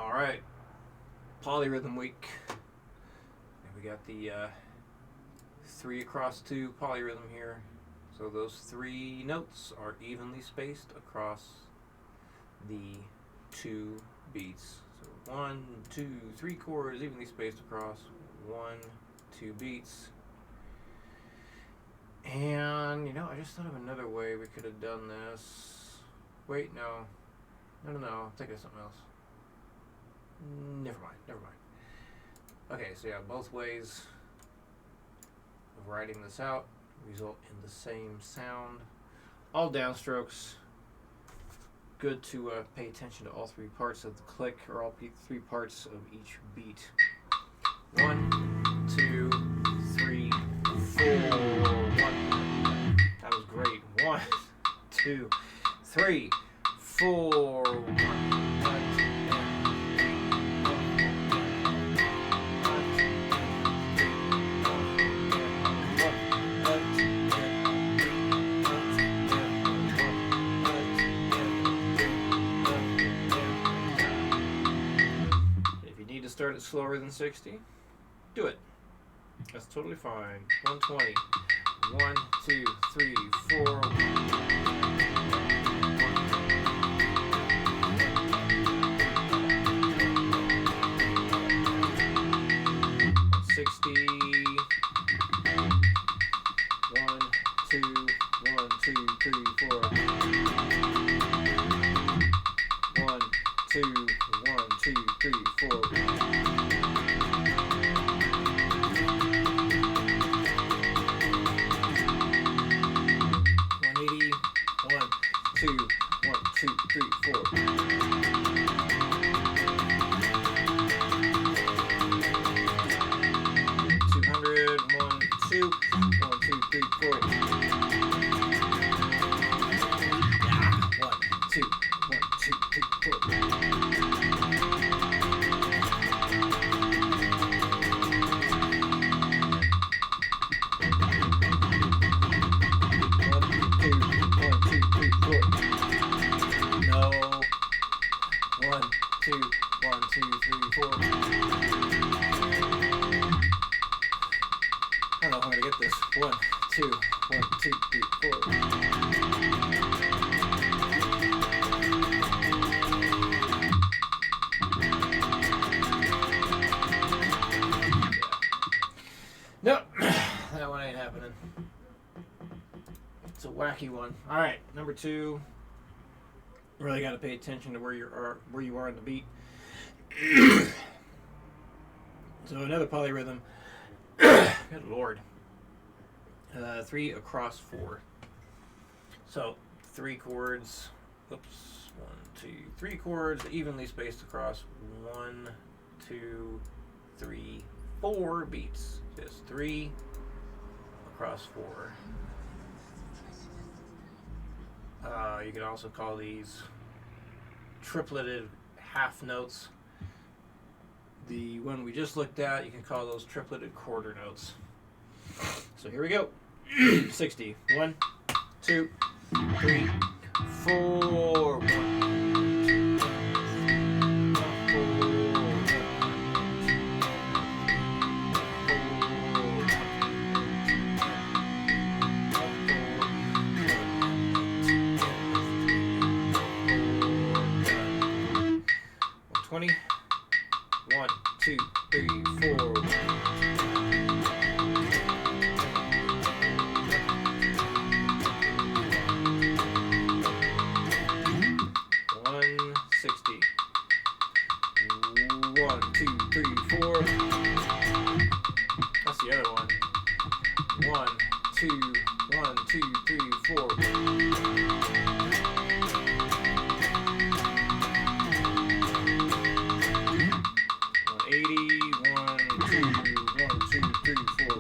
All right, polyrhythm week. And we got the 3/2 polyrhythm here. So those 3 notes are evenly spaced across the 2 beats. So 1, 2, 3 chords evenly spaced across 1, 2 beats. And I just thought of another way we could have done this. Wait, no. No. I'm thinking of something else. Never mind. Okay, so yeah, both ways of writing this out result in the same sound. All downstrokes. Good to pay attention to all 3 parts of the click, or all 3 parts of each beat. 1, 2, 3, 4. 1. That was great. 1, 2, 3, 4. 1. Start it slower than 60, do it. That's totally fine. 120. 1, 2, 3, 4. 60. 1, 2, 1, 2, 3, 4. 1, 2, 1, 2, 3, 4. 2, 3, 4. 200. 1, 2. 1, 2, 3, 4. 1, 2. 1, 2, 3, 4. 2, 1, 2, 3, 4. I don't know if I'm gonna get this. 1, 2, 1, 2, 3, 4. Nope, that one ain't happening. It's a wacky one. All right, number 2. Really got to pay attention to where you are in the beat. So another polyrhythm. Good Lord. 3/4. So 3 chords. Oops. 1, 2, 3 chords evenly spaced across 1, 2, 3, 4 beats. Just 3 across 4. You can also call these tripleted half notes. The one we just looked at, you can call those tripleted quarter notes. So here we go. 60. 1, 2, 3, 4. 1. 20. 1, 2, 3, 4. 160. 1, 2, 3, 4. That's the other one. 1, 2, 1, 2, 3, 4. 80, 1, 2, 1, 2, 3, 4.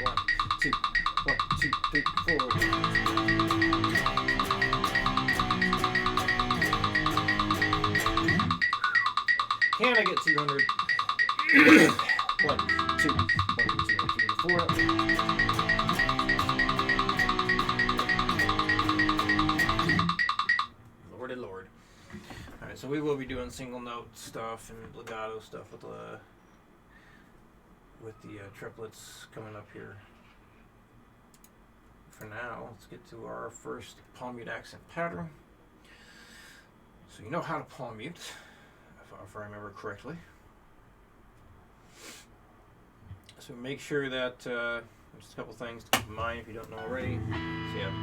1, 2, 1, 2, 3, 4. Can I get 200? 1, 2, 1, 2, 3, 4. Alright, so we will be doing single note stuff and legato stuff with the triplets coming up here. For now, let's get to our first Pommued accent pattern. So you know how to Pommute, if I remember correctly. So make sure that, just a couple things to keep in mind if you don't know already. So yeah,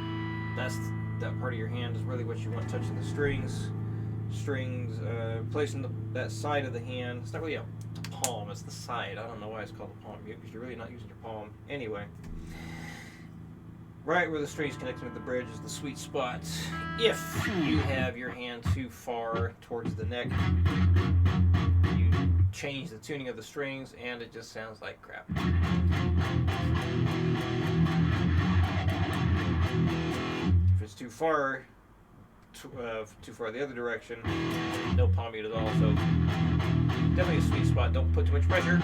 that part of your hand is really what you want touching the strings. Placing that side of the hand. It's not really a palm, it's the side. I don't know why it's called a Pommute, because you're really not using your palm. Anyway. Right where the strings connecting with the bridge is the sweet spot. If you have your hand too far towards the neck, you change the tuning of the strings and it just sounds like crap. If it's too far the other direction, no Pommued at all. So definitely a sweet spot. Don't put too much pressure.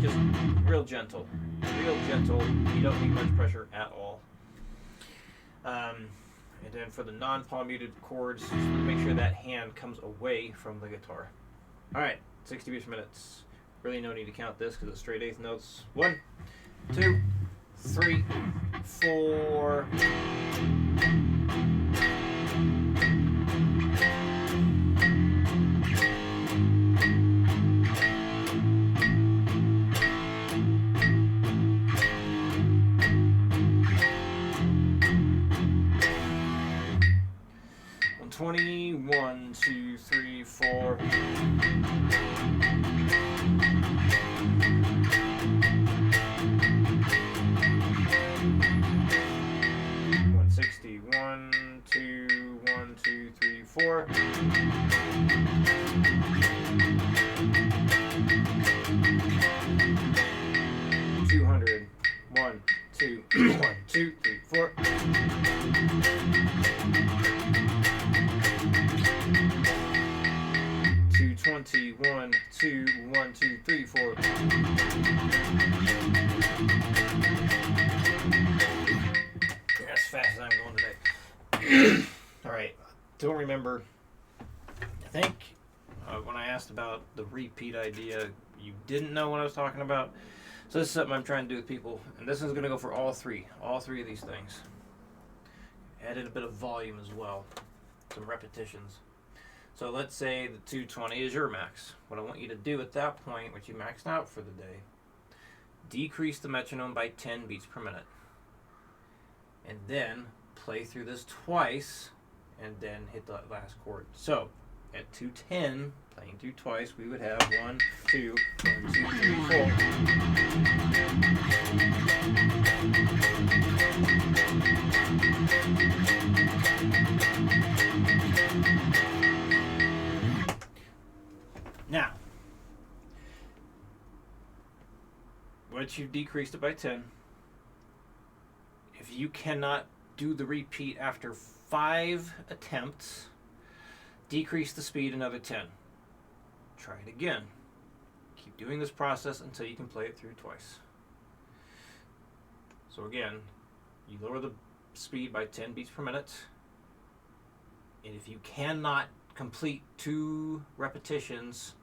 Just real gentle. Real gentle. You don't need much pressure at all. And then for the non-palmuted chords, just make sure that hand comes away from the guitar. Alright, 60 beats per minute. Really no need to count this because it's straight eighth notes. 1, 2, 3, 4. Twenty, 1, 2, 3, 4. 160, 1, 2, 1, 2, 3, 4. 200, 1, 2, 1, 2, 3, 4. 220, 1, 2, 1, 2, 3, 4. As fast as I'm going today. Alright, don't remember. I think when I asked about the repeat idea, you didn't know what I was talking about. So this is something I'm trying to do with people, and this is going to go for all three of these things. Add in a bit of volume as well, some repetitions. So let's say the 220 is your max. What I want you to do at that point, which you maxed out for the day, decrease the metronome by 10 beats per minute. And then play through this twice, and then hit the last chord. So at 210, playing through twice, we would have 1, 2, 1, 2, 3, 4. Now, once you've decreased it by 10, if you cannot do the repeat after 5 attempts, decrease the speed another 10. Try it again. Keep doing this process until you can play it through twice. So again, you lower the speed by 10 beats per minute, and if you cannot complete 2 repetitions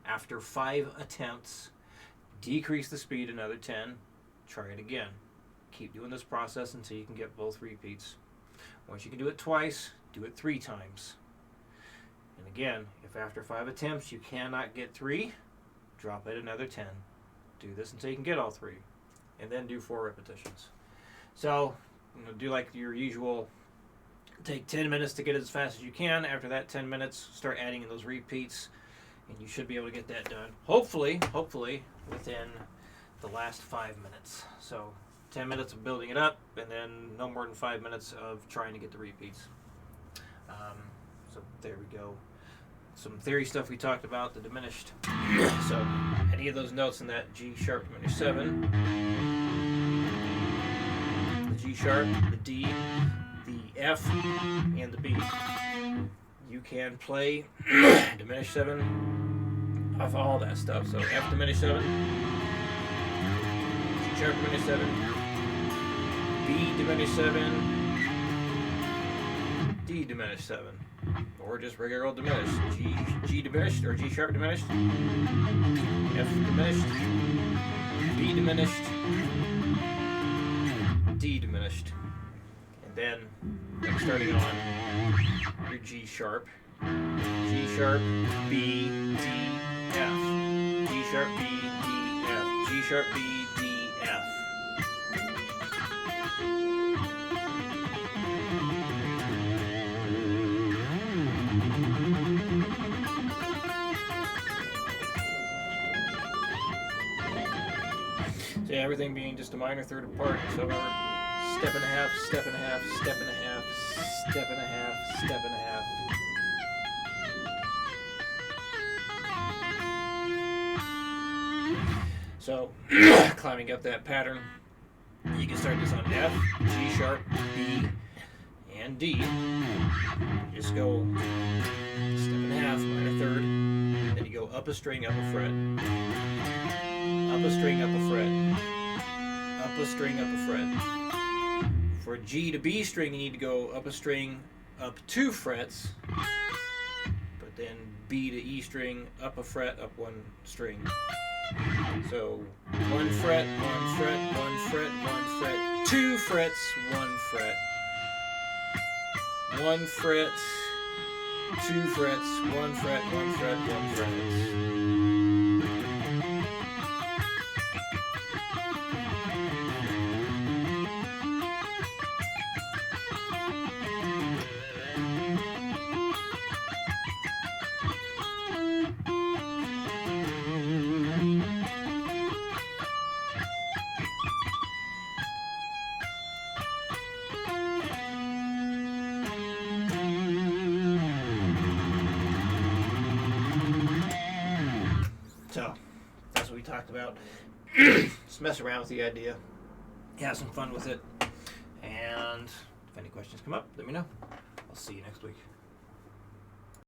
after 5 attempts, decrease the speed another 10. Try it again. Keep doing this process until you can get both repeats. Once you can do it twice, do it 3 times. And again, if after 5 attempts you cannot get 3, drop it another 10. Do this until you can get all 3. And then do 4 repetitions. So, do like your usual, take 10 minutes to get it as fast as you can. After that 10 minutes, start adding in those repeats, and you should be able to get that done. Hopefully, within the last 5 minutes. So, 10 minutes of building it up, and then no more than 5 minutes of trying to get the repeats. So there we go. Some theory stuff we talked about, the diminished. So any of those notes in that G sharp diminished 7, the G sharp, the D, the F, and the B, you can play diminished 7 off all that stuff. So F diminished 7, G sharp diminished 7, B diminished 7, D diminished 7. or just regular old diminished. G diminished, or G sharp diminished, F diminished, B diminished, D diminished, and then starting on your G sharp, B, D, F, G sharp, B, D, F, G sharp, B, D, F. So yeah, everything being just a minor third apart. So step and a half, step and a half, step and a half, step and a half, step and a half. So, climbing up that pattern, you can start this on F, G sharp, B, and D. Just go step and a half, minor third, and then you go up a string, up a fret, up a string, up a fret, up a string, up a fret. For G to B string, you need to go up a string, up 2 frets, but then B to E string, up a fret, up 1 string. So 1 fret, 1 fret, 1 fret, 1 fret, 2 frets, 1 fret, 1 fret, 2 frets, 1 fret, 1 fret, 1 fret. So, that's what we talked about. Just mess around with the idea. Have some fun with it. And if any questions come up, let me know. I'll see you next week.